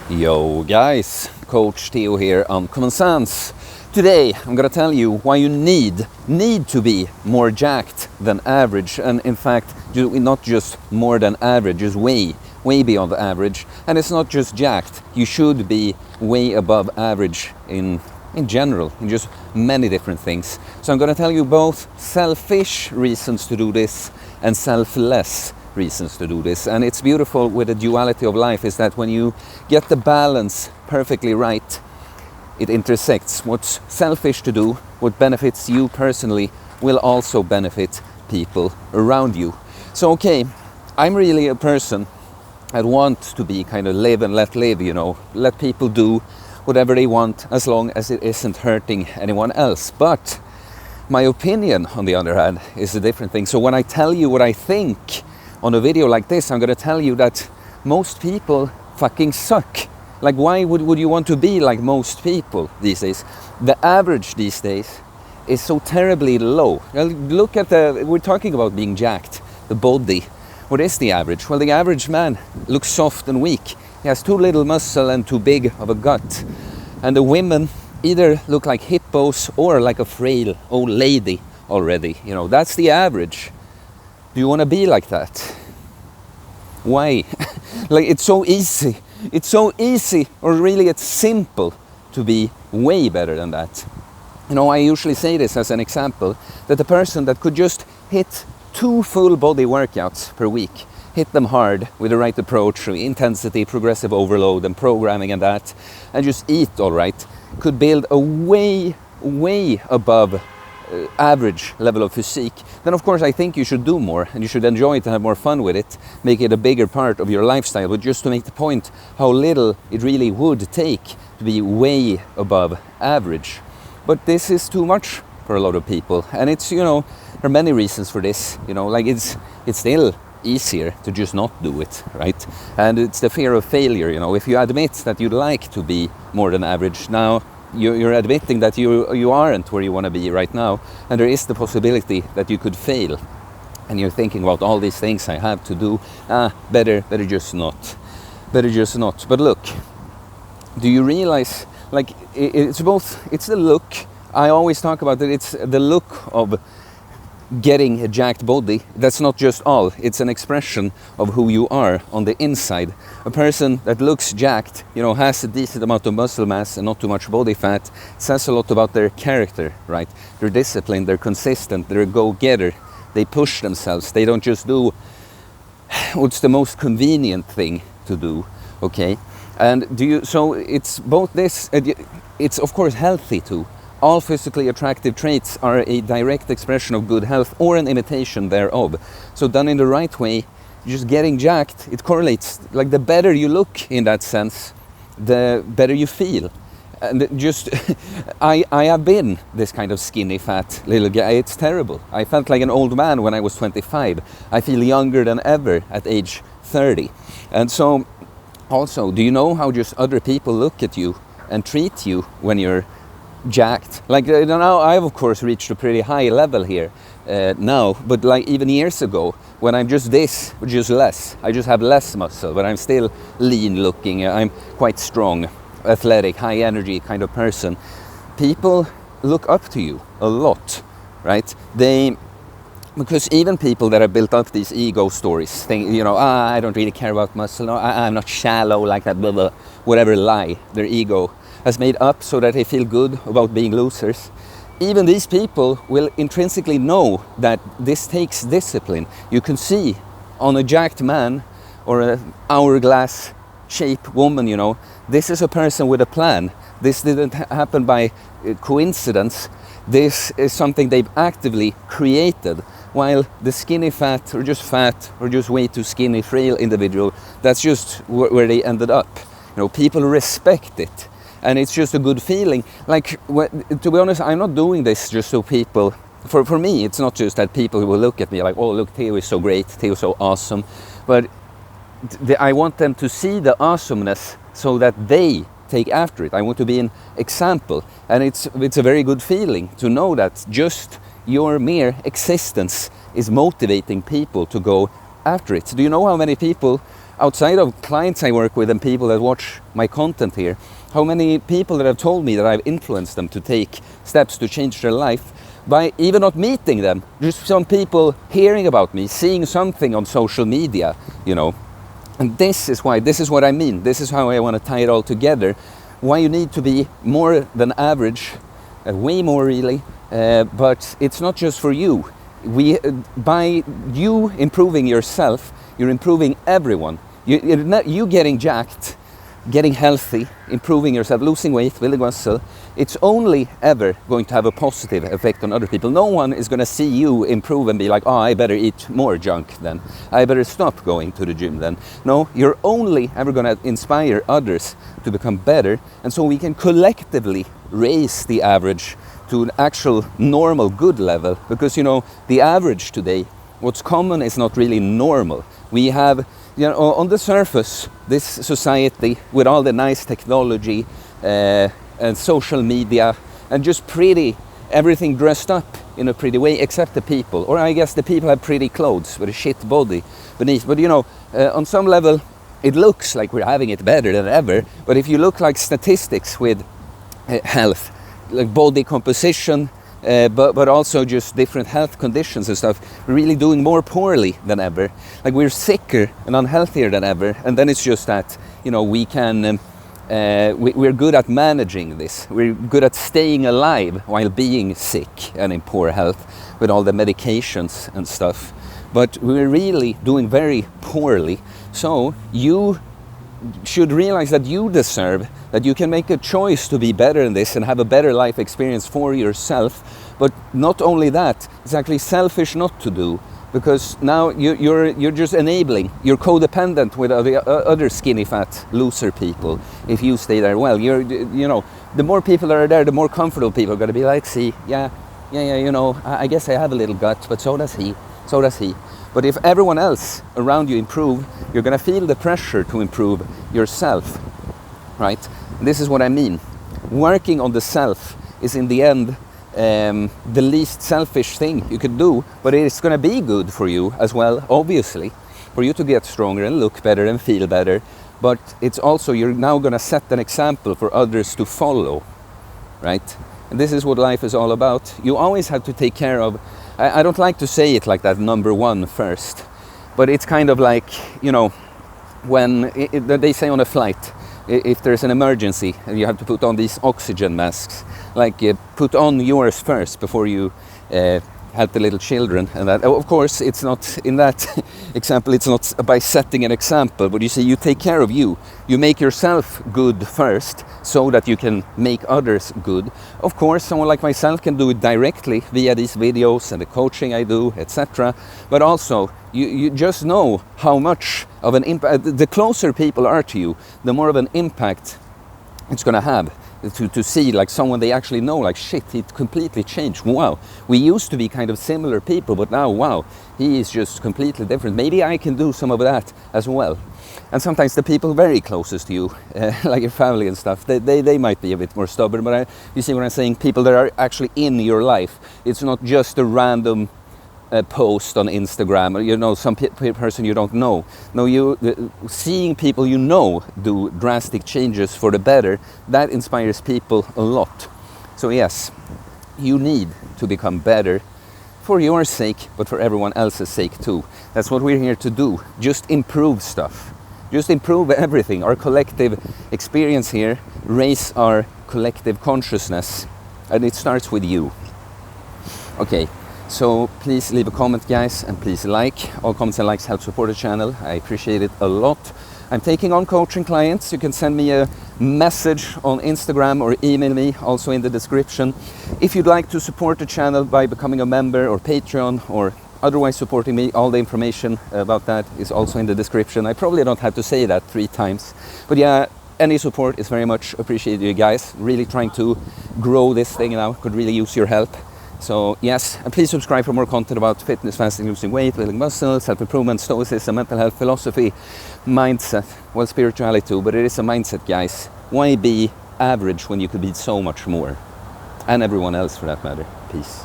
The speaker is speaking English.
Yo guys, Coach Theo here on Common Sense. Today I'm gonna tell you why you need to be more jacked than average, and in fact not just more than average, just way beyond the average. And it's not just jacked, you should be way above average in general, in just many different things. So I'm gonna tell you both selfish reasons to do this and selfless reasons to do this. And it's beautiful with the duality of life is that when you get the balance perfectly right, it intersects. What's selfish to do, what benefits you personally, will also benefit people around you. So okay, I'm really a person that wants to be kind of live and let live, let people do whatever they want as long as it isn't hurting anyone else. But my opinion, on the other hand, is a different thing. So when I tell you what I think on a video like this, I'm going to tell you that most people fucking suck. Like, why would you want to be like most people these days? The average these days is so terribly low. Look at we're talking about being jacked, the body. What is the average? Well, the average man looks soft and weak. He has too little muscle and too big of a gut. And the women either look like hippos or like a frail old lady already. That's the average. Do you want to be like that? Why? Like, it's so easy. It's so easy, or really it's simple to be way better than that. I usually say this as an example, that the person that could just hit 2 full body workouts per week, hit them hard with the right approach, intensity, progressive overload and programming and that, and just eat all right, could build a way above average level of physique. Then of course I think you should do more, and you should enjoy it and have more fun with it, make it a bigger part of your lifestyle. But just to make the point how little it really would take to be way above average. But this is too much for a lot of people, and it's there are many reasons for this. Like it's still easier to just not do it, right? And it's the fear of failure. If you admit that you'd like to be more than average, now you're admitting that you aren't where you want to be right now, and there is the possibility that you could fail, and you're thinking about all these things I have to do. Better just not. But look, do you realize, like, it's the look. I always talk about that it's the look of getting a jacked body. That's not just all, it's an expression of who you are on the inside. A person that looks jacked, has a decent amount of muscle mass and not too much body fat, says a lot about their character, right? They're disciplined, they're consistent, they're a go-getter, they push themselves, they don't just do what's the most convenient thing to do, okay? And so it's both this, it's of course healthy too. All physically attractive traits are a direct expression of good health or an imitation thereof. So done in the right way, just getting jacked, it correlates. Like, the better you look in that sense, the better you feel. And just, I have been this kind of skinny, fat little guy. It's terrible. I felt like an old man when I was 25. I feel younger than ever at age 30. And so, also, do you know how just other people look at you and treat you when you're jacked? Like, now I've of course reached a pretty high level here now, but like even years ago when I'm just less, I just have less muscle, but I'm still lean looking, I'm quite strong, athletic, high energy kind of person. People look up to you a lot, right? Because even people that have built up these ego stories think, I don't really care about muscle, no, I'm not shallow like that, blah, blah, whatever lie their ego has made up so that they feel good about being losers. Even these people will intrinsically know that this takes discipline. You can see on a jacked man or an hourglass shaped woman, this is a person with a plan. This didn't happen by coincidence. This is something they've actively created. While the skinny fat or just way too skinny, frail individual, that's just where they ended up. People respect it. And it's just a good feeling. Like, to be honest, I'm not doing this just so people, for me, it's not just that people will look at me like, oh, look, Theo is so great, Theo is so awesome. But I want them to see the awesomeness so that they take after it. I want to be an example. And it's a very good feeling to know that just your mere existence is motivating people to go after it. Do you know how many people outside of clients I work with and people that watch my content here, how many people that have told me that I've influenced them to take steps to change their life by even not meeting them, just some people hearing about me, seeing something on social media, you know. And this is why, this is what I mean, this is how I want to tie it all together, why you need to be more than average, way more really, but it's not just for you. By you improving yourself, you're improving everyone. You getting jacked, getting healthy, improving yourself, losing weight, building muscle, it's only ever going to have a positive effect on other people. No one is going to see you improve and be like, oh, I better eat more junk then. I better stop going to the gym then. No, you're only ever going to inspire others to become better. And so we can collectively raise the average to an actual normal good level. Because, you know, the average today, what's common is not really normal. We have, you know, on the surface, this society with all the nice technology and social media and just pretty, everything dressed up in a pretty way except the people. Or I guess the people have pretty clothes with a shit body beneath. But you know, on some level, it looks like we're having it better than ever. But if you look like statistics with health, like body composition, but also just different health conditions and stuff, we're really doing more poorly than ever. Like we're sicker and unhealthier than ever. And then it's just that, you know, we can, we're good at managing this. We're good at staying alive while being sick and in poor health with all the medications and stuff. But we're really doing very poorly. So you should realize that you deserve, that you can make a choice to be better in this and have a better life experience for yourself. But not only that, it's actually selfish not to do, because now you're just enabling, you're codependent with other skinny fat loser people if you stay there. Well, you know, the more people that are there, the more comfortable people are going to be like, see, yeah, you know, I guess I have a little gut, but so does he. But if everyone else around you improve, you're going to feel the pressure to improve yourself, right? And this is what I mean. Working on the self is in the end the least selfish thing you could do, but it's going to be good for you as well, obviously, for you to get stronger and look better and feel better. But it's also, you're now going to set an example for others to follow, right? And this is what life is all about. You always have to take care of, I don't like to say it like that, number one first, but it's kind of like, you know, when they say on a flight, if there's an emergency and you have to put on these oxygen masks, like put on yours first before you help the little children. And that, of course, it's not in that example, it's not by setting an example, but you see, you take care of you. You make yourself good first so that you can make others good. Of course, someone like myself can do it directly via these videos and the coaching I do, etc. But also, you just know how much of an impact, the closer people are to you, the more of an impact it's going to have. To see like someone they actually know, like shit, he completely changed. Wow, we used to be kind of similar people, but now, wow, he is just completely different. Maybe I can do some of that as well. And sometimes the people very closest to you, like your family and stuff, they might be a bit more stubborn, but you see what I'm saying? People that are actually in your life. It's not just a random post on Instagram, or you know, some person you don't know. No, seeing people you know do drastic changes for the better, that inspires people a lot. So yes, you need to become better for your sake, but for everyone else's sake too. That's what we're here to do. Just improve stuff. Just improve everything. Our collective experience here, raise our collective consciousness, and it starts with you. Okay. So please leave a comment, guys, and please like. All comments and likes help support the channel. I appreciate it a lot. I'm taking on coaching clients. You can send me a message on Instagram or email me, also in the description. If you'd like to support the channel by becoming a member or Patreon or otherwise supporting me, all the information about that is also in the description. I probably don't have to say that 3 times. But yeah, any support is very much appreciated, you guys. Really trying to grow this thing now. Could really use your help. So yes, and please subscribe for more content about fitness, fasting, losing weight, building muscle, self-improvement, stoicism, mental health, philosophy, mindset, well, spirituality too, but it is a mindset, guys. Why be average when you could be so much more? And everyone else for that matter. Peace.